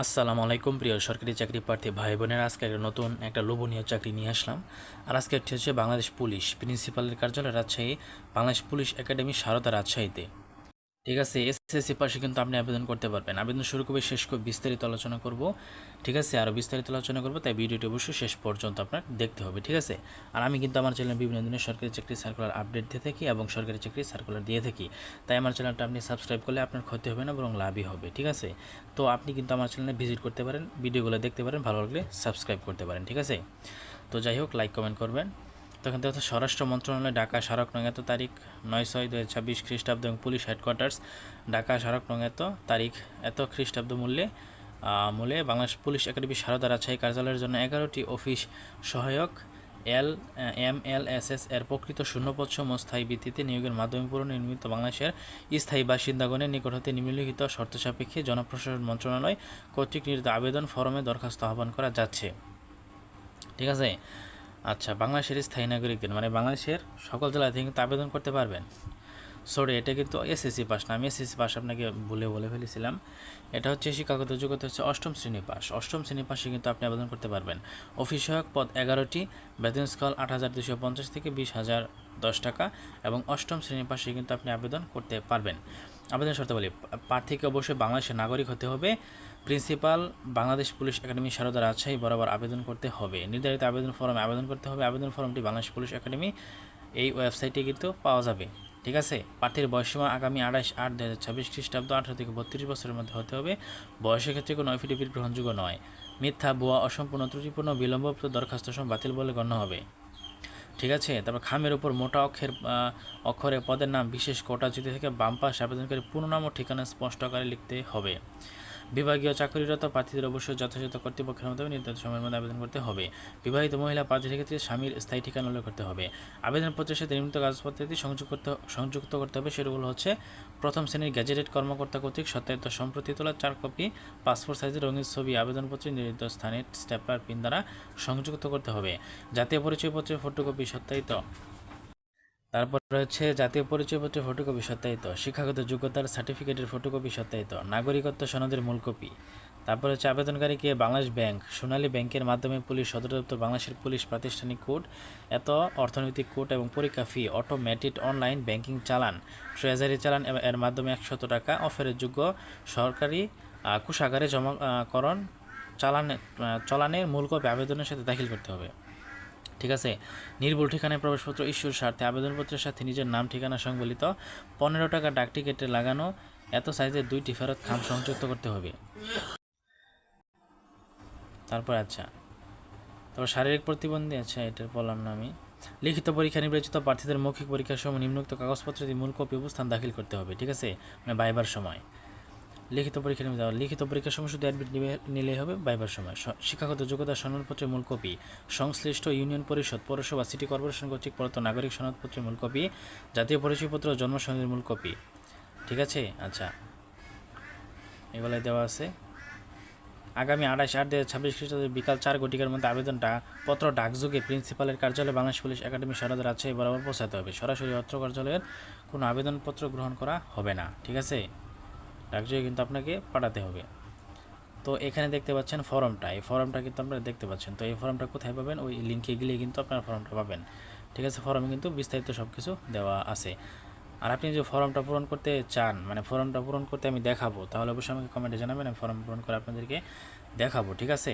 আসসালামু আলাইকুম প্রিয় সরকারি চাকরি প্রার্থী ভাই বোনেরা, আজকে একটা নতুন একটা লোভনীয় চাকরি নিয়ে আসলাম। আর আজকে হচ্ছে বাংলাদেশ পুলিশ প্রিন্সিপালের কার্যালয় রাজশাহী, বাংলাদেশ পুলিশ একাডেমি সারদা রাজশাহীতে। ঠিক আছে, এসএসসি পাশে কিন্তু আপনি আবেদন করতে পারবেন। আবেদন শুরু করবে শেষ করে বিস্তারিত আলোচনা করব। ঠিক আছে, আরও বিস্তারিত আলোচনা করবো, তাই ভিডিওটি অবশ্যই শেষ পর্যন্ত আপনার দেখতে হবে। ঠিক আছে, আর আমি কিন্তু আমার চ্যানেলে বিভিন্ন ধরনের সরকারি চাকরি সার্কুলার আপডেট দিয়ে থাকি এবং সরকারি চাকরি সার্কুলার দিয়ে থাকি। তাই আমার চ্যানেলটা আপনি সাবস্ক্রাইব করলে আপনার ক্ষতি হবে না, বরং লাভই হবে। ঠিক আছে, তো আপনি কিন্তু আমার চ্যানেলে ভিজিট করতে পারেন, ভিডিওগুলো দেখতে পারেন, ভালো লাগলে সাবস্ক্রাইব করতে পারেন। ঠিক আছে, তো যাই হোক, লাইক কমেন্ট করবেন। তখন দেখো স্বরাষ্ট্র মন্ত্রণালয়, ঢাকা, স্মারক নং এত, তারিখ 9/6/2026 খ্রিস্টাব্দ এবং পুলিশ হেডকোয়ার্টার্স, ঢাকা, স্মারক নং এত, তারিখ এত খ্রিস্টাব্দ মূলে বাংলাদেশ পুলিশ একাডেমি সারদা রাজশাহী কার্যালয়ের জন্য 11টি অফিস সহায়ক MLSS এর প্রকৃত শূন্যপদসমূহ স্থায়ী ভিত্তিতে নিয়োগের মাধ্যমে পুনর্নির্মিত বাংলাদেশের স্থায়ী বাসিন্দাগণের নিকট হতে নিম্নলিখিত শর্ত সাপেক্ষে জনপ্রশাসন মন্ত্রণালয় কর্তৃক নির্ধারিত আবেদন ফরমে দরখাস্ত আহ্বান করা যাচ্ছে। ঠিক আছে, আচ্ছা, বাংলাদেশের স্থায়ী নাগরিকদের মানে বাংলাদেশের সকল জেলা থেকে কিন্তু আবেদন করতে পারবেন। সরি, এটা কিন্তু এসএসসি পাস না, আমি এসএসসি পাস আপনাকে বলে ফেলেছিলাম। এটা হচ্ছে শিক্ষাগত যোগ্যতা হচ্ছে অষ্টম শ্রেণী পাস। অষ্টম শ্রেণী পাশে কিন্তু আপনি আবেদন করতে পারবেন। অফিস সহায়ক পদ 11টি, বেতন স্কেল 8,250 থেকে 20,010 টাকা, এবং অষ্টম শ্রেণী পাশে কিন্তু আপনি আবেদন করতে পারবেন। আবেদন শর্তাবলী: প্রার্থীকে অবশ্যই বাংলাদেশের নাগরিক হতে হবে। Principal, Bangladesh police academy Sarda Rajshahi বরাবর আবেদন করতে হবে। নির্ধারিত আবেদন ফর্মে আবেদন করতে হবে। আবেদন ফর্মটি বাংলাদেশ পুলিশ একাডেমি এই ওয়েবসাইটে কিন্তু পাওয়া যাবে। ঠিক আছে, প্রার্থীর বয়সসীমা আগামী 28/8/2026 খ্রিস্টাব্দ 18 থেকে 32 বছরের মধ্যে হতে হবে। বয়সের ক্ষেত্রে কোনো এফিডেভিট গ্রহণযোগ্য নয়। মিথ্যা, ভুয়া, অসম্পূর্ণ, ত্রুটিপূর্ণ, বিলম্বিত দরখাস্ত সহ বাতিল বলে গণ্য হবে। ঠিক আছে, তারপর খামের উপর মোটা অক্ষরে পদের নাম বিশেষ কোটা চিঠি থেকে বাম পাশ আবেদনকারী পূর্ণ নাম ও ঠিকানা স্পষ্ট আকারে লিখতে হবে। বিভাগীয় চাকরিরত প্রার্থীদের অবশ্যই যথাযথ কর্তৃপক্ষের মাধ্যমে নির্ধারিত সময়ের মধ্যে আবেদন করতে হবে। বিবাহিত মহিলা প্রার্থীদের ক্ষেত্রে স্বামীর স্থায়ী ঠিকানা উল্লেখ করতে হবে। আবেদনপত্রের সাথে নির্মিত কাগজপত্রটি সংযুক্ত করতে হবে। সেগুলো হচ্ছে: প্রথম শ্রেণীর গ্যাজেটেড কর্মকর্তা কর্তৃক সত্যায়িত সম্প্রতি তোলা 4 কপি পাসপোর্ট সাইজের রঙিন ছবি আবেদনপত্রে নির্ধারিত স্থানে স্ট্যাপলার পিন দ্বারা সংযুক্ত করতে হবে। জাতীয় পরিচয়পত্রের ফটোকপি সত্যায়িত। তারপর রয়েছে জাতীয় পরিচয়পত্রের ফটোকপি সত্যায়িত, শিক্ষাগত যোগ্যতার সার্টিফিকেটের ফটোকপি সত্যায়িত, নাগরিকত্ব সনদের মূল কপি। তারপর হচ্ছে আবেদনকারীকে বাংলাদেশ ব্যাংক, সোনালী ব্যাংকের মাধ্যমে পুলিশ সদর দপ্তর, বাংলাদেশের পুলিশ প্রাতিষ্ঠানিক কোড এত, অর্থনৈতিক কোড এবং পরীক্ষা ফি, অটোমেটেড অনলাইন ব্যাংকিং চালান, ট্রেজারি চালান এর মাধ্যমে 100 টাকা অফারের যোগ্য সরকারি কোষাগারে জমাকরণ চালানের মূল কপি আবেদনের সাথে দাখিল করতে হবে। ঠিক আছে, নির্ভুল ঠিকানায় প্রবেশপত্র ইস্যুর স্বার্থে আবেদনপত্রের সাথে নিজের নাম ঠিকানা সংবলিত 15 টাকা ডাক টিকেটে লাগানো এত সাইজের 2টি ফেরত খাম সংযুক্ত করতে হবে। তারপর শারীরিক প্রতিবন্ধী, এটার বললাম না আমি। লিখিত পরীক্ষা নির্বাচিত প্রার্থীদের মৌখিক পরীক্ষার সময় নিম্নোক্ত কাগজপত্রের মূল কপি অবস্থান দাখিল করতে হবে। ঠিক আছে, মানে ভাইবার সময় লিখিত পরীক্ষার সময় শুধু অ্যাডমিট নিলেই হবে। ভাইবার সময় শিক্ষাগত যোগ্যতা সনদপত্রের মূল কপি, সংশ্লিষ্ট ইউনিয়ন পরিষদ, পৌরসভা, সিটি কর্পোরেশন কর্তৃক প্রদত্ত নাগরিক সনদপত্রের মূল কপি, জাতীয় পরিচয়পত্র ও জন্ম সনদের মূল কপি। ঠিক আছে, আচ্ছা, এগুলাই দেওয়া আছে। আগামী 28/8/2026 খ্রিস্টাব্দে বিকাল 4 ঘটিকার মধ্যে আবেদনটা পত্র ডাকযোগে প্রিন্সিপালের কার্যালয়ে বাংলাদেশ পুলিশ একাডেমি সারদা রাজশাহী বরাবর পৌঁছাতে হবে। সরাসরি অত্র কার্যালয়ের কোনো আবেদনপত্র গ্রহণ করা হবে না। ঠিক আছে, ডাকযোগে কিন্তু আপনাকে পাঠাতে হবে। তো এখানে দেখতে পাচ্ছেন ফর্মটা, এই ফর্মটা কিন্তু আপনারা দেখতে পাচ্ছেন। তো এই ফর্মটা কোথায় পাবেন? ওই লিঙ্কে গেলে কিন্তু আপনারা ফর্মটা পাবেন। ঠিক আছে, ফর্মে কিন্তু বিস্তারিত সব কিছু দেওয়া আছে। আর আপনি যে ফর্মটা পূরণ করতে চান, মানে ফর্মটা পূরণ করতে আমি দেখাবো, তাহলে অবশ্যই আমাকে কমেন্টে জানাবেন, আমি ফর্ম পূরণ করে আপনাদেরকে দেখাবো। ঠিক আছে,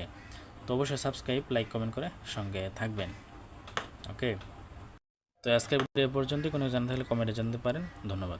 তো অবশ্যই সাবস্ক্রাইব, লাইক, কমেন্ট করে সঙ্গে থাকবেন। ওকে, তো আজকের ভিডিও পর্যন্ত কোনো জানতে হলে কমেন্টে জানতে পারেন। ধন্যবাদ।